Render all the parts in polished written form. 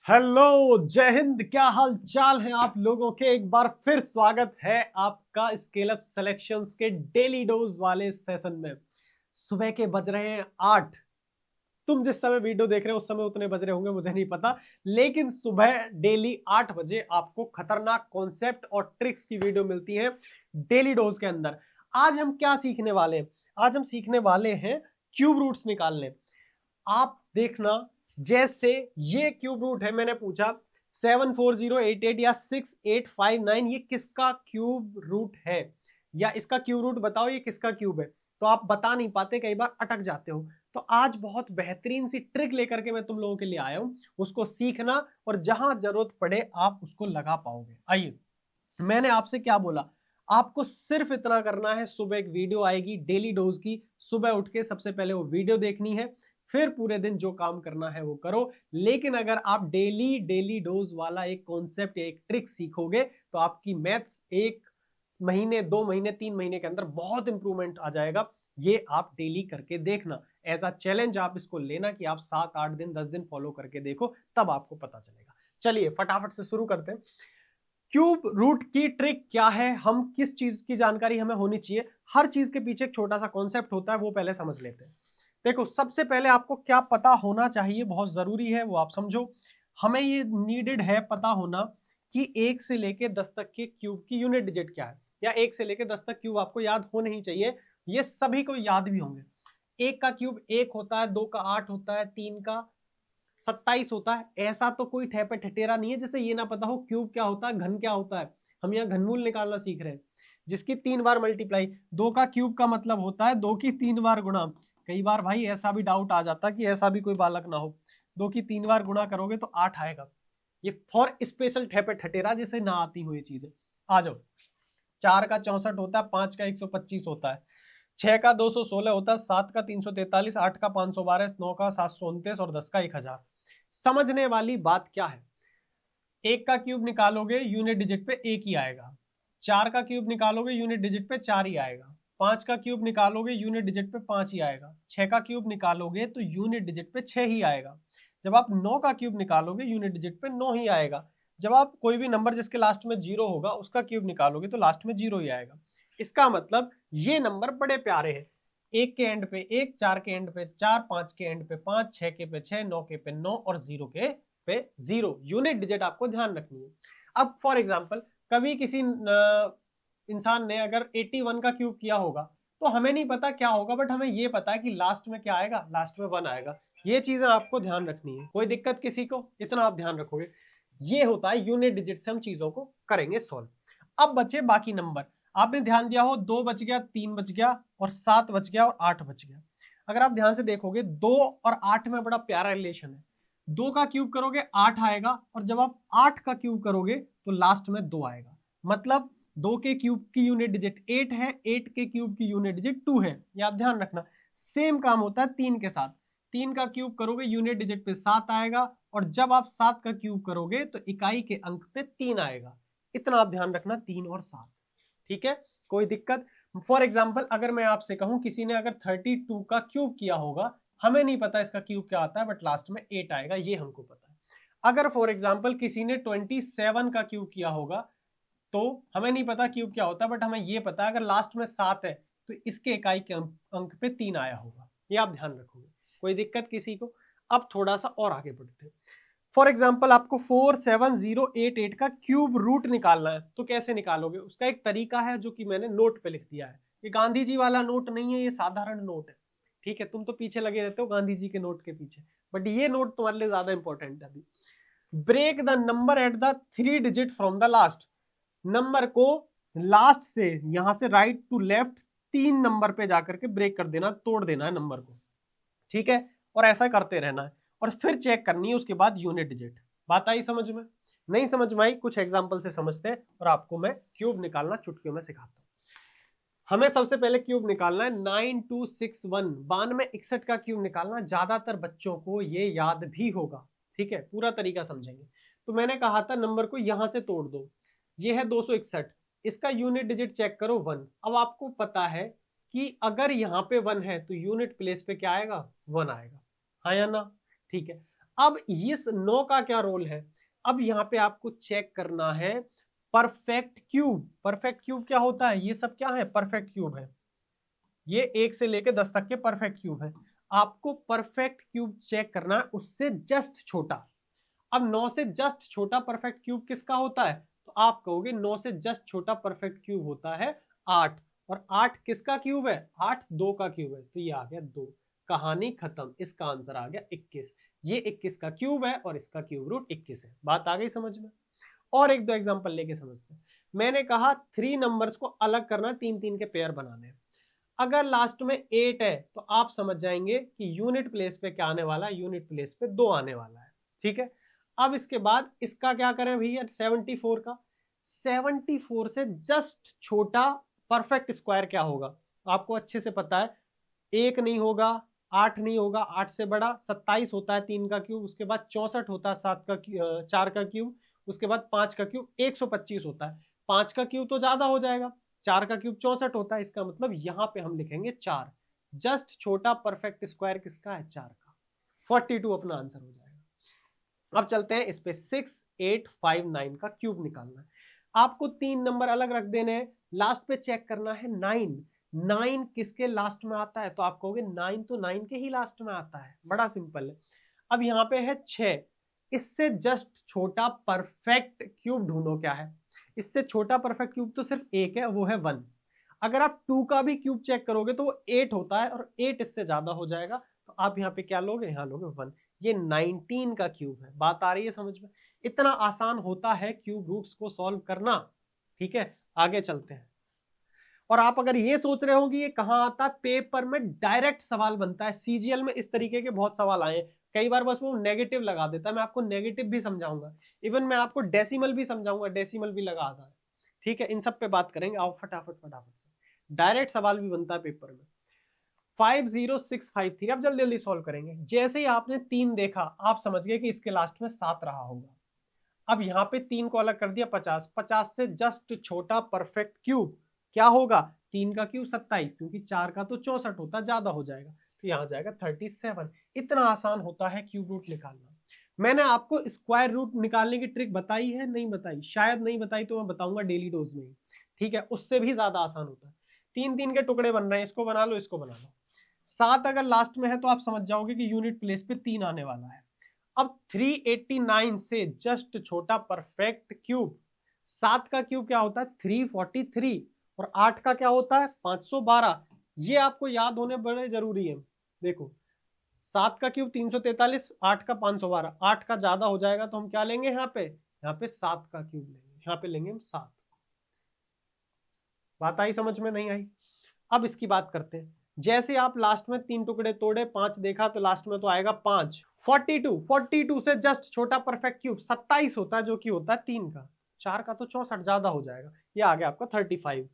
Hello, जय हिंद। क्या हाल चाल है आप लोगों के। एक बार फिर स्वागत है आपका स्केल अप सिलेक्शंस के डेली डोज वाले सेशन में। सुबह के बज रहे हैं 8। तुम जिस समय वीडियो देख रहे हो उस समय उतने बज रहे होंगे, मुझे नहीं पता, लेकिन सुबह डेली 8 बजे आपको खतरनाक कॉन्सेप्ट और ट्रिक्स की वीडियो मिलती है डेली डोज के अंदर। आज हम क्या सीखने वाले हैं? आज हम सीखने वाले हैं क्यूब रूट्स निकालने। आप देखना, जैसे ये क्यूब रूट है, मैंने पूछा 74088 या 6859, ये किसका क्यूब रूट है, या इसका क्यूब रूट बताओ ये किसका क्यूब है। तो आप बता नहीं पाते, कई बार अटक जाते हो। तो आज बहुत बेहतरीन सी ट्रिक लेकर के मैं तुम लोगों के लिए आया हूं, उसको सीखना और जहां जरूरत पड़े आप उसको लगा पाओगे। आइए, मैंने आपसे क्या बोला, आपको सिर्फ इतना करना है, सुबह एक वीडियो आएगी डेली डोज की, सुबह उठ के सबसे पहले वो वीडियो देखनी है, फिर पूरे दिन जो काम करना है वो करो। लेकिन अगर आप डेली डेली डोज वाला एक कॉन्सेप्ट या एक ट्रिक सीखोगे तो आपकी मैथ्स 1 महीने 2 महीने 3 महीने के अंदर बहुत इंप्रूवमेंट आ जाएगा। ये आप डेली करके देखना, एज अ चैलेंज आप इसको लेना कि आप 7 8 दिन 10 दिन फॉलो करके देखो, तब आपको पता चलेगा। चलिए फटाफट से शुरू करते हैं। क्यूब रूट की ट्रिक क्या है, हम किस चीज की जानकारी हमें होनी चाहिए, हर चीज के पीछे एक छोटा सा कॉन्सेप्ट होता है, वो पहले समझ लेते हैं। देखो, सबसे पहले आपको क्या पता होना चाहिए, बहुत जरूरी है वो आप समझो। हमें ये नीडेड है पता होना कि 1 से लेके 10 तक के क्यूब की यूनिट डिजिट क्या है, या 1 से लेके 10 तक क्यूब आपको याद होने ही चाहिए। ये सभी को याद भी होंगे। 1 का क्यूब 1 होता है, 2 का 8 होता है, 3 का 27 होता है। ऐसा तो कोई ठेपे ठठेरा नहीं है जिसे ये ना पता हो क्यूब क्या होता है, घन क्या होता है। हम यहाँ घनमूल निकालना सीख रहे हैं, जिसकी 3 बार मल्टीप्लाई। 2 का क्यूब का मतलब होता है 2 की 3 बार गुणा। कई बार भाई ऐसा भी डाउट आ जाता है कि ऐसा भी कोई बालक ना हो, 2 की 3 बार गुणा करोगे तो 8 आएगा। ये फॉर स्पेशल ठेपे ठठेरा जिसे ना आती हुई चीजें। आ जाओ, 4 का 64 होता है, 5 का 125 होता है, 6 का 216 होता है, 7 का 343, 8 का 512, 9 का 729 और 10 का 1000। समझने वाली बात क्या है, 1 का क्यूब निकालोगे यूनिट डिजिट पे 1 ही आएगा, 4 का क्यूब निकालोगे यूनिट डिजिट पे 4 ही आएगा, 5 का क्यूब निकालोगे यूनिट डिजिट पे 5 ही आएगा, 6 का क्यूब निकालोगे तो यूनिट डिजिट पे 6 ही आएगा। जब आप 9 का क्यूब निकालोगे यूनिट डिजिट पे 9 ही आएगा। जब आप कोई भी नंबर जिसके लास्ट में 0 होगा उसका क्यूब निकालोगे तो लास्ट में 0 ही आएगा। इसका मतलब ये नंबर बड़े प्यारे हैं। 1 के एंड पे 1, 4 के एंड पे 4, 5 के एंड पे 5, 6 के पे 6, 9 के पे 9 और 0 के पे 0 यूनिट डिजिट आपको ध्यान रखनी है। अब फॉर एग्जांपल, कभी किसी इंसान ने अगर 81 का क्यूब किया होगा तो हमें नहीं पता क्या होगा, बट हमें ये पता है कि लास्ट में क्या आएगा, लास्ट में 1 आएगा। ये चीजें आपको ध्यान रखनी है। कोई दिक्कत किसी को? इतना आप ध्यान रखोगे। ये होता है यूनिट डिजिट से हम चीजों को करेंगे सॉल्व। अब बचे बाकी नंबर। आपने ध्यान दिया हो, 2 बच गया, 3 बच गया और 7 बच गया और 8 बच गया। अगर आप ध्यान से देखोगे 2 और 8 में बड़ा प्यारा रिलेशन है। 2 का क्यूब करोगे 8 आएगा, और जब आप 8 का क्यूब करोगे तो लास्ट में 2 आएगा। मतलब 2 के क्यूब की यूनिट डिजिट 8 है, 8 के क्यूब की यूनिट डिजिट 2 है। ये आप ध्यान रखना। सेम काम होता है 3 के साथ। 3 का क्यूब करोगे यूनिट डिजिट पे 7 आएगा, और जब आप 7 का क्यूब करोगे तो इकाई के अंक पे 3 आएगा। इतना आप ध्यान रखना, 3 और 7। ठीक है, कोई दिक्कत? फॉर एग्जाम्पल, अगर मैं आपसे कहूं किसी ने अगर 32 का क्यूब किया होगा, हमें नहीं पता इसका क्यूब क्या आता है, बट लास्ट में 8 आएगा, ये हमको पता है। अगर फॉर एग्जाम्पल किसी ने 27 का क्यूब किया होगा तो हमें नहीं पता क्यूब क्या होता है, बट हमें ये पता है अगर लास्ट में 7 है तो इसके इकाई के अंक पे 3 आया होगा। ये आप ध्यान रखोगे। कोई दिक्कत किसी को? अब थोड़ा सा और आगे बढ़ते हैं। फॉर एग्जाम्पल, आपको 47088 का क्यूब रूट निकालना है, तो कैसे निकालोगे? उसका एक तरीका है जो कि मैंने नोट पे लिख दिया है। ये गांधी जी वाला नोट नहीं है, ये साधारण नोट है। ठीक है, तुम तो पीछे लगे रहते हो गांधी जी के नोट के पीछे, बट ये नोट तुम्हारे लिए ज्यादा इंपॉर्टेंट है अभी। Break the number at the 3 digit from the last. Number को लास्ट से, यहां से राइट टू लेफ्ट 3 नंबर पे जाकर के ब्रेक कर देना, तोड़ देना है नंबर को। ठीक है, और ऐसा करते रहना है, और फिर चेक करनी है उसके बाद यूनिट डिजिट। बात आई समझ में? नहीं समझ में आई? कुछ एग्जांपल से समझते हैं, और आपको मैं क्यूब निकालना चुटकियों में सिखाता हूं। हमें सबसे पहले क्यूब निकालना है 9261, 9261 का क्यूब निकालना। ज्यादातर बच्चों को ये याद भी होगा। ठीक है, पूरा तरीका समझेंगे। तो मैंने कहा था नंबर को यहां से तोड़ दो, ये है 261, इसका यूनिट डिजिट चेक करो 1। अब आपको पता है कि अगर यहाँ पे 1 है तो यूनिट प्लेस पे क्या आएगा? 1 आएगा, हाँ या ना? ठीक है, अब इस 9 का क्या रोल है, अब यहाँ पे आपको चेक करना है परफेक्ट क्यूब। परफेक्ट क्यूब क्या होता है, ये सब क्या है, परफेक्ट क्यूब है, ये 1 से लेके 10 तक के परफेक्ट क्यूब है। आपको परफेक्ट क्यूब चेक करना है उससे जस्ट छोटा। अब 9 से जस्ट छोटा परफेक्ट क्यूब किसका होता है, तो आप कहोगे 9 से जस्ट छोटा परफेक्ट क्यूब होता है 8, और 8 किसका क्यूब है, 8 2 का क्यूब है, तो ये आ गया 2। कहानी खत्म, इसका आंसर आ गया 21। ये 21 का क्यूब है और इसका क्यूब रूट 21 है। बात आ गई समझ में। और एक दो एग्जांपल लेके समझते हैं। मैंने कहा 3 नंबर्स को अलग करना, 3 3 के पेयर बनाने हैं। अगर लास्ट में 8 है तो आप समझ जाएंगे कि यूनिट प्लेस पे क्या आने वाला है, यूनिट प्लेस पे 2 आने वाला है। ठीक है, अब इसके बाद इसका क्या करें भैया, 74 का, 74 से जस्ट छोटा परफेक्ट स्क्वायर क्या होगा, आपको अच्छे से पता है, 1 नहीं होगा, 8 नहीं होगा, 8 से बड़ा 27 होता है 3 का क्यूब, उसके बाद 64 होता है 4 का क्यूब, उसके बाद 5 का क्यूब 125 होता है। 5 का क्यूब तो ज्यादा हो जाएगा, 4 का क्यूब 64 होता है, इसका मतलब यहाँ पे हम लिखेंगे 4। जस्ट छोटा परफेक्ट स्क्वायर किसका है, 4 का। 42 अपना आंसर हो जाएगा। अब चलते हैं इस पे, 6 8 5 9 का क्यूब निकालना है। आपको 3 नंबर अलग रख देने हैं, लास्ट पे चेक करना है 9। 9 किसके लास्ट में आता है, तो आप कहोगे 9 तो 9 के ही लास्ट में आता है, बड़ा सिंपल है। अब यहाँ पे है 6, इससे जस्ट छोटा परफेक्ट क्यूब ढूंढो क्या है। इससे छोटा परफेक्ट क्यूब तो सिर्फ एक है, वो है 1। अगर आप 2 का भी क्यूब चेक करोगे तो वो 8 होता है, और 8 इससे ज्यादा हो जाएगा, तो आप यहाँ पे क्या लोगे, यहाँ लोगे 1। ये 19 का क्यूब है। बात आ रही है समझ में। इतना आसान होता है क्यूब रूट्स को सॉल्व करना। ठीक है, आगे चलते हैं। और आप अगर ये सोच रहे हो कि ये कहाँ आता है, पेपर में डायरेक्ट सवाल बनता है। सीजीएल में इस तरीके के बहुत सवाल आए हैं, कई बार बस वो नेगेटिव लगा देता है, मैं आपको नेगेटिव भी समझाऊंगा, इवन मैं आपको डेसिमल भी समझाऊंगा, डेसिमल भी लगा आता है। ठीक है, इन सब पे बात करेंगे, आओ फटाफट फटाफट से। डायरेक्ट सवाल भी बनता है पेपर में। 50653, अब जल्दी जल्दी सॉल्व करेंगे। जैसे ही आपने 3 देखा, आप समझ गए कि इसके लास्ट में 7 रहा होगा। अब यहाँ पे 3 को अलग कर दिया, 50, 50 से जस्ट छोटा परफेक्ट क्यूब क्या होगा, 3 का क्यूब 27, क्योंकि 4 का तो 64 होता, ज्यादा हो जाएगा, तो यहाँ जाएगा 37। इतना आसान होता है क्यूब रूट निकालना। मैंने आपको स्क्वायर रूट निकालने की ट्रिक बताई है, नहीं बताई, शायद नहीं बताई, तो मैं बताऊंगा डेली डोज में ही। ठीक है, उससे भी ज्यादा आसान होता है। 3 3 के टुकड़े बन रहे हैं, इसको बना लो, इसको बना लो। 7 अगर लास्ट में है तो आप समझ जाओगे कि यूनिट प्लेस पे 3 आने वाला है। अब 389 से जस्ट छोटा परफेक्ट क्यूब, 7 का क्यूब क्या होता है, 343, और 8 का क्या होता है, 512। ये आपको याद होने बड़े जरूरी है। देखो, 7 का क्यूब 343, 8 का 512, 8 का ज्यादा हो जाएगा तो हम क्या लेंगे, यहाँ पे 7 का क्यूब लेंगे, यहाँ पे लेंगे हम 7। बात आई समझ में, नहीं आई। अब इसकी बात करते हैं। जैसे आप लास्ट में 3 टुकड़े तोड़े, 5 देखा, तो लास्ट में तो आएगा 5। 42 से जस्ट छोटा परफेक्ट क्यूब 27 होता है, जो कि होता है 3 का। 4 का तो 64, ज्यादा हो जाएगा, ये आ गया आपका 35।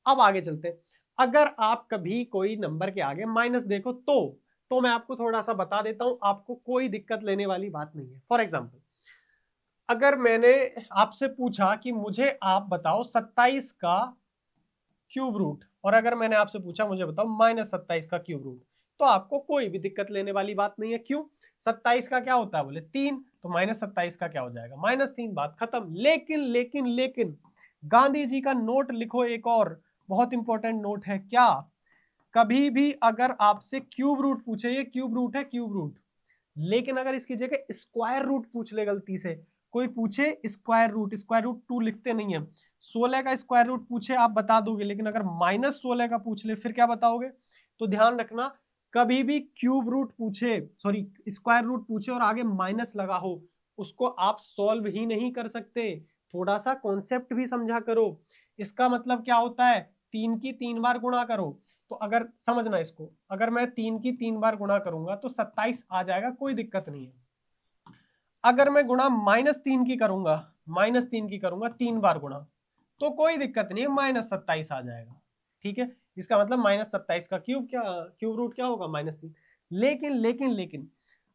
अब आगे चलते हैं। अगर आप कभी कोई नंबर के आगे माइनस देखो तो मैं आपको थोड़ा सा बता देता हूं, आपको कोई दिक्कत लेने वाली बात नहीं है। फॉर एग्जाम्पल, अगर मैंने आपसे पूछा कि मुझे आप बताओ 27 का क्यूब रूट, और अगर मैंने आपसे पूछा मुझे बताओ -27 का क्यूब रूट, तो आपको कोई भी दिक्कत लेने वाली बात नहीं है। क्यों, 27 का क्या होता है, बोले 3, तो -27 का क्या हो जाएगा, -3, बात खत्म। लेकिन गांधी जी का नोट लिखो, एक और बहुत इंपॉर्टेंट नोट है। क्या, कभी भी अगर आपसे क्यूब रूट पूछे, ये क्यूब रूट है, क्यूब रूट, लेकिन अगर इसकी जगह स्क्वायर रूट पूछ ले, गलती से कोई पूछे स्क्वायर रूट 2 लिखते नहीं है, 16 का स्क्वायर रूट पूछे आप बता दोगे, लेकिन अगर -16 का पूछ ले फिर क्या बताओगे। तो ध्यान रखना, कभी भी क्यूब रूट पूछे, सॉरी स्क्वायर रूट पूछे और आगे माइनस लगा हो, उसको आप सॉल्व ही नहीं कर सकते। थोड़ा सा कॉन्सेप्ट भी समझा करो। इसका मतलब क्या होता है, 3 की 3 बार गुणा करो, तो अगर समझना इसको, अगर मैं 3 की 3 बार गुणा करूंगा तो 27 आ जाएगा, कोई दिक्कत नहीं है। अगर मैं गुणा -3 की करूंगा, -3 की करूंगा 3 बार गुणा, तो कोई दिक्कत नहीं है, -27 आ जाएगा। ठीक है, इसका मतलब -27 का क्यूब रूट क्या होगा, -3। लेकिन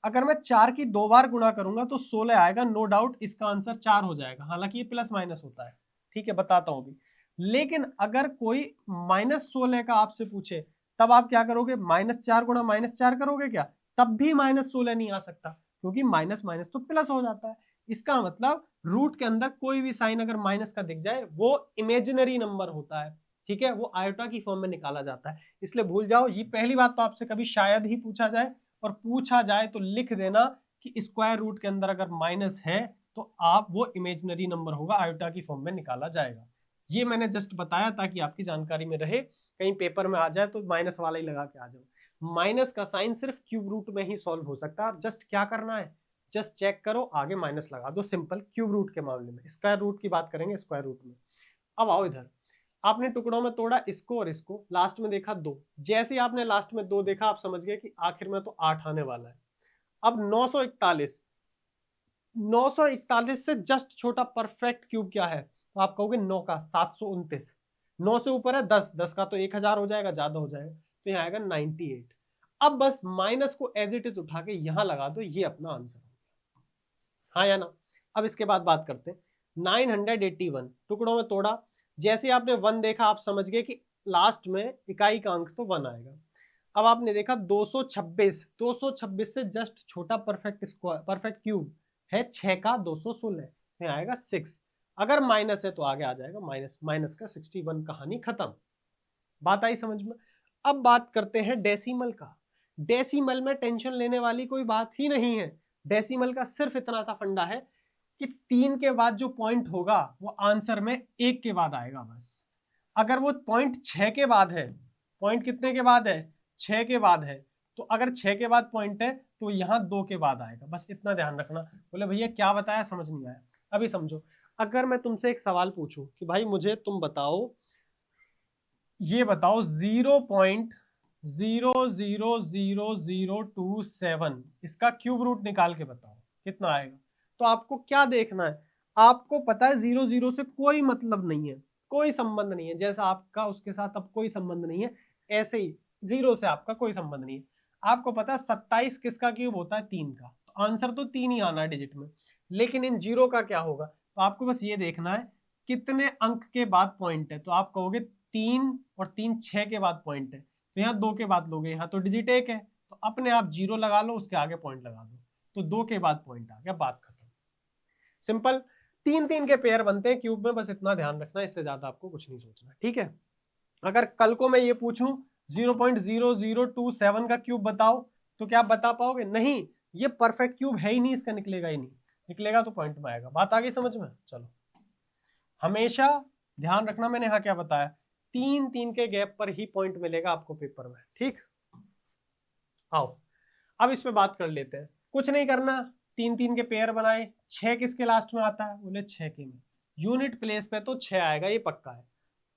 अगर मैं 4 की 2 बार गुणा करूंगा तो 16 आएगा, नो डाउट इसका आंसर 4 हो जाएगा, हालांकि ये प्लस माइनस होता है। ठीक है, बताता हूं अभी। लेकिन अगर कोई -16 का आपसे पूछे, तब आप क्या करोगे, -4 गुणा -4 करोगे क्या, तब भी -16 नहीं आ सकता, क्योंकि माइनस माइनस तो प्लस हो जाता है। इसका मतलब रूट के अंदर कोई भी साइन अगर माइनस का दिख जाए वो इमेजिनरी नंबर होता है, ठीक है, वो आयोटा की फॉर्म में निकाला जाता है। इसलिए भूल जाओ, ये पहली बात तो आपसे कभी शायद ही पूछा जाए, और पूछा जाए तो लिख देना कि स्क्वायर रूट के अंदर अगर माइनस है तो आप वो इमेजिनरी नंबर होगा, आयोटा की फॉर्म में निकाला जाएगा। ये मैंने जस्ट बताया ताकि आपकी जानकारी में रहे, कहीं पेपर में आ जाए तो माइनस वाला ही लगा के आ जाओ। माइनस का साइन सिर्फ क्यूब रूट में ही सॉल्व हो सकता है। जस्ट क्या करना है, जस्ट चेक करो, आगे माइनस लगा दो, सिंपल। क्यूब रूट के मामले में, स्क्वायर रूट की बात करेंगे स्क्वायर रूट में। अब आओ इधर, आपने टुकड़ों में तोड़ा इसको और इसको, लास्ट में देखा 2। जैसे ही आपने लास्ट में 2 देखा, आप समझ गए कि आखिर में तो 8 आने वाला है। अब 941 से जस्ट छोटा परफेक्ट क्यूब क्या है, तो आप कहोगे 9 का 729। 9 से ऊपर है 10, 10 का तो 1000 हो जाएगा, ज्यादा हो जाएगा, तो यहाँ आएगा 98। अब बस माइनस को एज इट इज उठा के यहां लगा दो, ये अपना आंसर हो गया, हाँ या ना। अब इसके बाद बात करते हैं 981, टुकड़ों में तोड़ा, जैसे आपने 1 देखा आप समझ गए कि लास्ट में इकाई का अंक तो 1 आएगा। अब आपने देखा 226 से जस्ट छोटा परफेक्ट क्यूब है 6 का 216, यहाँ आएगा 6। अगर माइनस है तो आगे आ जाएगा माइनस, माइनस का 61, कहानी खत्म। बात आई समझ में। अब बात करते हैं डेसिमल का। डेसिमल में टेंशन लेने वाली कोई बात ही नहीं है। डेसिमल का सिर्फ इतना सा फंडा है कि 3 के बाद जो पॉइंट होगा वो आंसर में 1 के बाद आएगा बस। अगर वो पॉइंट 6 के बाद है, पॉइंट कितने के बाद है, 6 के बाद है, तो अगर 6 के बाद पॉइंट है तो यहाँ 2 के बाद आएगा, बस इतना ध्यान रखना। बोले भैया क्या बताया, समझ नहीं आया। अभी समझो, अगर मैं तुमसे एक सवाल पूछूं कि भाई मुझे तुम बताओ, ये बताओ 0.000027 इसका क्यूब रूट निकाल के बताओ कितना आएगा। तो आपको क्या देखना है, आपको पता है 0 से कोई मतलब नहीं है, कोई संबंध नहीं है, जैसा आपका उसके साथ अब कोई संबंध नहीं है, ऐसे ही 0 से आपका कोई संबंध नहीं है। आपको पता है 27 किसका क्यूब होता है, 3 का, तो आंसर तो 3 ही आना है डिजिट में। लेकिन इन 0 का क्या होगा, तो आपको बस ये देखना है कितने अंक के बाद पॉइंट है, तो आप कहोगे 3 और 3 6 के बाद पॉइंट है, तो यहाँ 2 के बाद लोगे, यहाँ तो डिजिट 1 है, तो अपने आप 0 लगा लो, उसके आगे पॉइंट लगा दो, तो 2 के बाद पॉइंट आ गया, बात खत्म। सिंपल, 3 के पेयर बनते हैं क्यूब में, बस इतना ध्यान रखना, इससे ज्यादा आपको कुछ नहीं सोचना, ठीक है। अगर कल को मैं ये पूछ लूं 0.0027 का क्यूब बताओ, तो क्या आप बता पाओगे, नहीं, ये परफेक्ट क्यूब है ही नहीं, इसका निकलेगा ही नहीं, निकलेगा तो पॉइंट में आएगा। बात आ गई समझ में। चलो, हमेशा ध्यान रखना, मैंने यहाँ क्या बताया, 3 के गैप पर ही पॉइंट मिलेगा आपको पेपर में, ठीक। आओ अब इस पे बात कर लेते हैं, कुछ नहीं करना, 3 के पेयर बनाए, 6 किसके लास्ट में आता है, बोले 6 के में, यूनिट प्लेस पे तो 6 आएगा, ये पक्का है।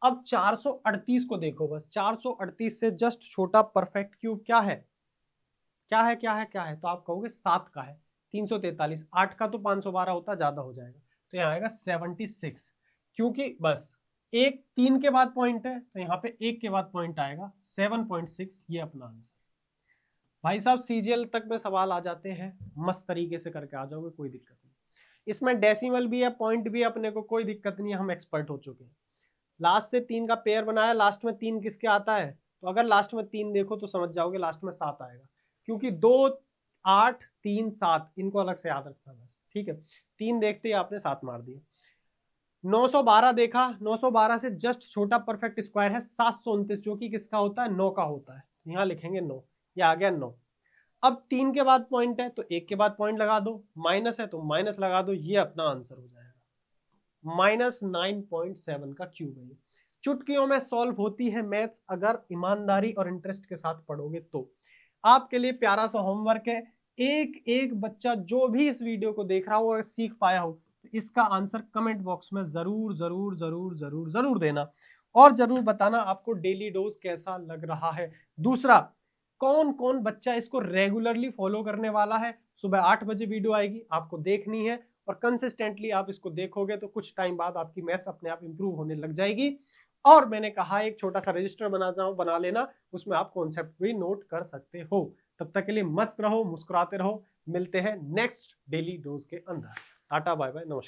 अब 438 को देखो, बस 438 से जस्ट छोटा परफेक्ट क्यूब क्या है, क्या है, क्या है, क्या है, तो आप कहोगे 7 का है, 343, 8 का तो 512 होता, ज्यादा हो जाएगा, तो यहाँ आएगा 76, क्योंकि बस एक 3 के बाद पॉइंट है, तो यहाँ पे 1 के बाद पॉइंट आएगा 7.6, ये अपना आंसर। भाई साहब सीजीएल तक में सवाल आ जाते हैं, मस्त तरीके से करके आ जाओगे, कोई दिक्कत नहीं। इसमें डेसिमल भी है, पॉइंट भी, अपने को कोई दिक्कत नहीं है, हम एक्सपर्ट हो चुके हैं। लास्ट से 3 का पेयर बनाया, लास्ट में 3 किसके आता है, तो अगर लास्ट में 3 देखो तो समझ जाओगे लास्ट में 7 आएगा, क्योंकि 2 8 3 7 इनको अलग से याद रखना बस, ठीक है। 3 देखते ही आपने 7 मार दिया। 912 देखा, 912 से जस्ट छोटा परफेक्ट स्क्वायर है 729, जो कि किसका होता है, 9 का होता है, यहाँ लिखेंगे 9, ये आ गया 9। अब 3 के बाद पॉइंट है तो 1 के बाद पॉइंट लगा दो, माइनस है तो माइनस लगा दो, ये अपना आंसर हो जाएगा, -9.7 का क्यूब है। चुटकियों में सॉल्व होती है मैथ्स, अगर ईमानदारी और इंटरेस्ट के साथ पढ़ोगे तो। आपके लिए प्यारा सा होमवर्क है, एक एक बच्चा जो भी इस वीडियो को देख रहा हो और सीख पाया हो, तो इसका आंसर कमेंट बॉक्स में जरूर जरूर जरूर जरूर जरूर देना, और जरूर बताना आपको डेली डोज कैसा लग रहा है। दूसरा, कौन कौन बच्चा इसको रेगुलरली फॉलो करने वाला है, सुबह 8 बजे वीडियो आएगी, आपको देखनी है, और कंसिस्टेंटली आप इसको देखोगे तो कुछ टाइम बाद आपकी मैथ्स अपने आप इंप्रूव होने लग जाएगी। और मैंने कहा एक छोटा सा रजिस्टर बना लेना, उसमें आप कॉन्सेप्ट भी नोट कर सकते हो। तब तक के लिए मस्त रहो, मुस्कुराते रहो, मिलते हैं नेक्स्ट डेली डोज के अंदर। टाटा बाय बाय, नमस्कार।